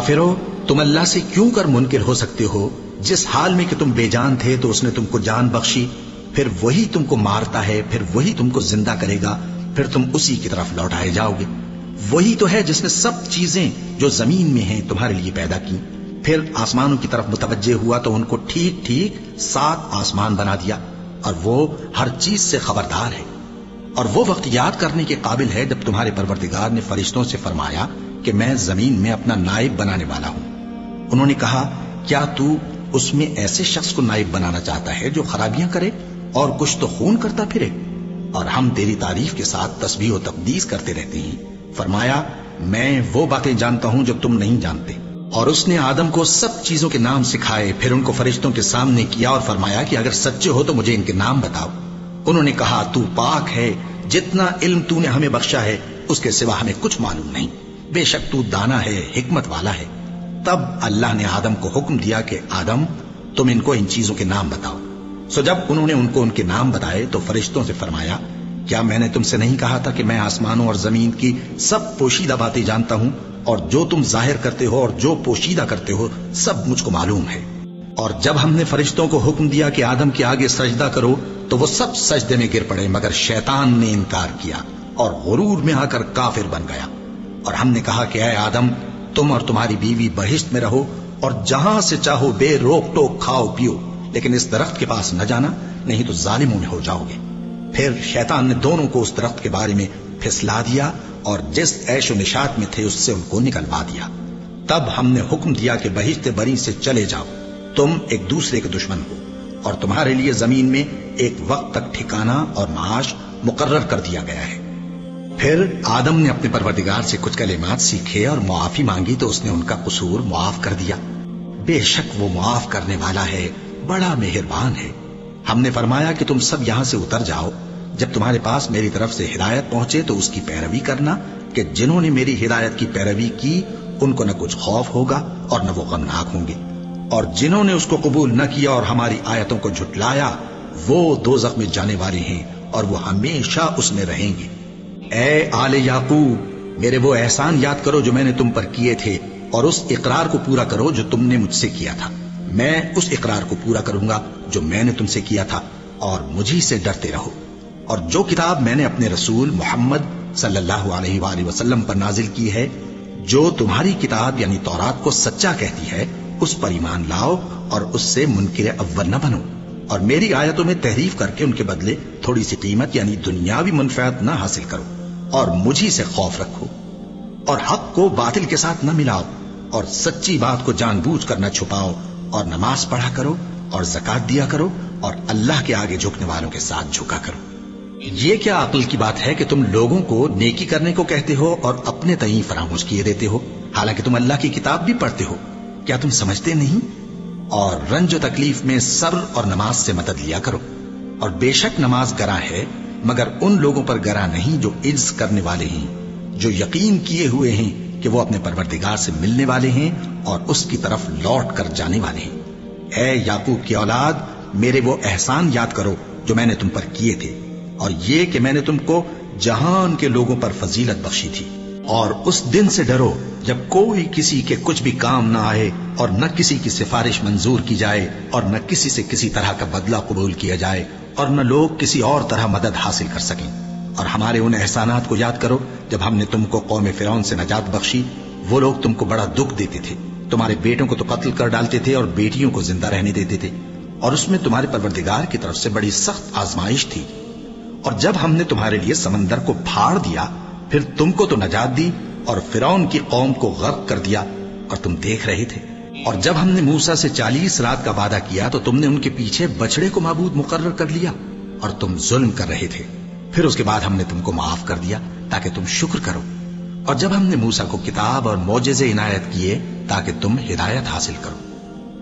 کافرو، تم اللہ سے کیوں کر منکر ہو سکتے ہو؟ جس حال میں کہ تم بے جان تھے تو اس نے تم کو جان بخشی، پھر وہی تم کو مارتا ہے، پھر وہی تم کو زندہ کرے گا، پھر تم اسی کی طرف لوٹائے جاؤ گے۔ وہی تو ہے جس نے سب چیزیں جو زمین میں ہیں تمہارے لیے پیدا کی، پھر آسمانوں کی طرف متوجہ ہوا تو ان کو ٹھیک ٹھیک 7 آسمان بنا دیا، اور وہ ہر چیز سے خبردار ہے۔ اور وہ وقت یاد کرنے کے قابل ہے جب تمہارے پروردگار نے فرشتوں سے فرمایا کہ میں زمین میں اپنا نائب بنانے والا ہوں۔ انہوں نے کہا، کیا تو اس میں ایسے شخص کو نائب بنانا چاہتا ہے جو خرابیاں کرے اور کچھ تو خون کرتا پھرے؟ اور ہم تیری تعریف کے ساتھ تسبیح و تقدیس کرتے رہتے ہیں۔ فرمایا، میں وہ باتیں جانتا ہوں جو تم نہیں جانتے۔ اور اس نے آدم کو سب چیزوں کے نام سکھائے، پھر ان کو فرشتوں کے سامنے کیا اور فرمایا کہ اگر سچے ہو تو مجھے ان کے نام بتاؤ۔ انہوں نے کہا، تو پاک ہے، جتنا علم تو نے ہمیں بخشا ہے اس کے سوا ہمیں کچھ معلوم نہیں، بے شک تو دانا ہے، حکمت والا ہے۔ تب اللہ نے آدم کو حکم دیا کہ آدم، تم ان کو ان چیزوں کے نام بتاؤ۔ سو جب انہوں نے ان کو ان کے نام بتائے تو فرشتوں سے فرمایا، کیا میں نے تم سے نہیں کہا تھا کہ میں آسمانوں اور زمین کی سب پوشیدہ باتیں جانتا ہوں، اور جو تم ظاہر کرتے ہو اور جو پوشیدہ کرتے ہو سب مجھ کو معلوم ہے۔ اور جب ہم نے فرشتوں کو حکم دیا کہ آدم کے آگے سجدہ کرو تو وہ سب سجدے میں گر پڑے، مگر شیطان نے انکار کیا اور غرور میں آ کر کافر بن گیا۔ اور ہم نے کہا کہ اے آدم، تم اور تمہاری بیوی بہشت میں رہو اور جہاں سے چاہو بے روک ٹوک کھاؤ پیو، لیکن اس درخت کے پاس نہ جانا، نہیں تو ظالموں میں ہو جاؤ گے۔ پھر شیطان نے دونوں کو اس درخت کے بارے میں پھسلا دیا اور جس عیش و نشاط میں تھے اس سے ان کو نکلوا دیا۔ تب ہم نے حکم دیا کہ بہشت بری سے چلے جاؤ، تم ایک دوسرے کے دشمن ہو، اور تمہارے لیے زمین میں ایک وقت تک ٹھکانہ اور معاش مقرر کر دیا گیا ہے۔ پھر آدم نے اپنے پروردگار سے کچھ کلمات سیکھے اور معافی مانگی تو اس نے ان کا قصور معاف کر دیا۔ بے شک وہ معاف کرنے والا ہے، بڑا مہربان ہے۔ ہم نے فرمایا کہ تم سب یہاں سے اتر جاؤ، جب تمہارے پاس میری طرف سے ہدایت پہنچے تو اس کی پیروی کرنا، کہ جنہوں نے میری ہدایت کی پیروی کی ان کو نہ کچھ خوف ہوگا اور نہ وہ غمناک ہوں گے، اور جنہوں نے اس کو قبول نہ کیا اور ہماری آیتوں کو جھٹلایا وہ دوزخ میں جانے والے ہیں اور وہ ہمیشہ اس میں رہیں گے۔ اے آل یعقوب، میرے وہ احسان یاد کرو جو میں نے تم پر کیے تھے، اور اس اقرار کو پورا کرو جو تم نے مجھ سے کیا تھا۔ میں اس اقرار کو پورا کروں گا جو میں نے تم سے کیا تھا، اور مجھی سے ڈرتے رہو۔ اور جو کتاب میں نے اپنے رسول محمد صلی اللہ علیہ وآلہ وسلم پر نازل کی ہے، جو تمہاری کتاب یعنی تورات کو سچا کہتی ہے، اس پر ایمان لاؤ اور اس سے منکر اول نہ بنو، اور میری آیتوں میں تحریف کر کے ان کے بدلے تھوڑی سی قیمت یعنی دنیاوی منفعت نہ حاصل کرو، اور مجھی سے خوف رکھو، اور حق کو باطل کے ساتھ نہ ملاؤ، اور سچی بات کو جان بوجھ کر نہ چھپاؤ، اور نماز پڑھا کرو اور زکات دیا کرو، اور اللہ کے آگے جھکنے والوں کے ساتھ جھکا کرو۔ یہ کیا عقل کی بات ہے کہ تم لوگوں کو نیکی کرنے کو کہتے ہو اور اپنے تئیں فراموش کیے دیتے ہو، حالانکہ تم اللہ کی کتاب بھی پڑھتے ہو؟ کیا تم سمجھتے نہیں؟ اور رنج و تکلیف میں صبر اور نماز سے مدد لیا کرو، اور بے شک نماز گراں ہے، مگر ان لوگوں پر گراں نہیں جو عجز کرنے والے ہیں، جو یقین کیے ہوئے ہیں کہ وہ اپنے پروردگار سے ملنے والے ہیں اور اس کی طرف لوٹ کر جانے والے ہیں۔ اے یعقوب کی اولاد، میرے وہ احسان یاد کرو جو میں نے تم پر کیے تھے، اور یہ کہ میں نے تم کو جہان کے لوگوں پر فضیلت بخشی تھی۔ اور اس دن سے ڈرو جب کوئی کسی کے کچھ بھی کام نہ آئے، اور نہ کسی کی سفارش منظور کی جائے، اور نہ کسی سے کسی طرح کا بدلہ قبول کیا جائے، اور نہ لوگ کسی اور طرح مدد حاصل کر سکیں۔ اور ہمارے ان احسانات کو یاد کرو جب ہم نے تم کو قوم فرعون سے نجات بخشی۔ وہ لوگ تم کو بڑا دکھ دیتے تھے، تمہارے بیٹوں کو تو قتل کر ڈالتے تھے اور بیٹیوں کو زندہ رہنے دیتے تھے، اور اس میں تمہارے پروردگار کی طرف سے بڑی سخت آزمائش تھی۔ اور جب ہم نے تمہارے لیے سمندر کو پھاڑ دیا، پھر تم کو تو نجات دی اور فرعون کی قوم کو غرق کر دیا، اور تم دیکھ رہے تھے۔ اور جب ہم نے موسیٰ سے 40 رات کا وعدہ کیا تو تم نے ان کے پیچھے بچڑے کو معبود مقرر کر لیا، اور تم ظلم کر رہے تھے۔ پھر اس کے بعد ہم نے تم کو معاف کر دیا تاکہ تم شکر کرو۔ اور جب ہم نے موسیٰ کو کتاب اور معجزے عنایت کیے تاکہ تم ہدایت حاصل کرو۔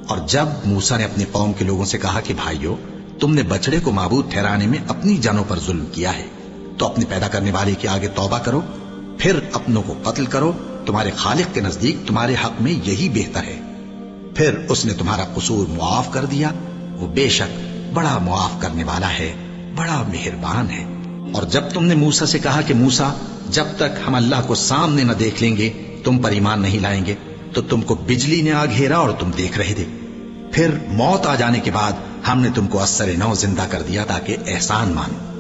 اور جب موسیٰ نے اپنی قوم کے لوگوں سے کہا کہ بھائیو، تم نے بچڑے کو معبود ٹھہرانے میں اپنی جانوں پر ظلم کیا ہے، تو اپنے پیدا کرنے والے کے آگے توبہ کرو، پھر اپنوں کو قتل کرو، تمہارے خالق کے نزدیک تمہارے حق میں یہی بہتر ہے۔ پھر اس نے تمہارا قصور معاف کر دیا، وہ بے شک بڑا معاف کرنے والا ہے، بڑا مہربان ہے۔ اور جب تم نے موسیٰ سے کہا کہ موسیٰ، جب تک ہم اللہ کو سامنے نہ دیکھ لیں گے تم پر ایمان نہیں لائیں گے، تو تم کو بجلی نے آ گھیرا اور تم دیکھ رہے تھے. پھر موت آ جانے کے بعد ہم نے تم کو اثر نو زندہ کر دیا تاکہ احسان مانو.